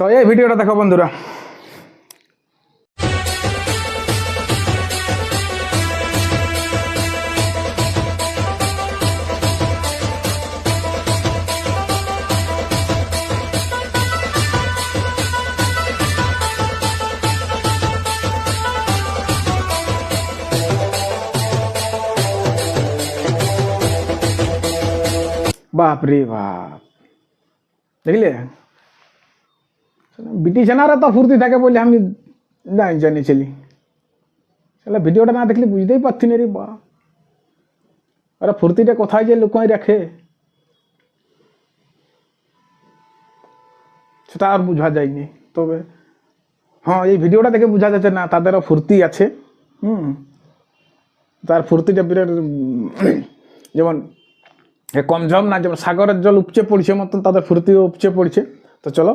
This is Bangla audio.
তো এই ভিডিওটা দেখো বন্ধুরা। বাপ রে বাপ, দেখলে বিটি ছানারা তো ফুর্তি থাকে বলে আমি জানিয়েছিলি। তাহলে ভিডিওটা না দেখলে বুঝতেই পারছি না রে বা, আরে ফুর্তিটা কোথায় যে লুকাই রাখে সেটা আর বোঝা যায়নি। তবে হ্যাঁ, এই ভিডিওটা দেখে বোঝা যাচ্ছে না তাদেরও ফুর্তি আছে। তার ফুর্তিটা বিরাট, যেমন কম ঝম না, যেমন সাগরের জল উপচে পড়ছে মতন তাদের ফুর্তিও উপচে পড়ছে। তো চলো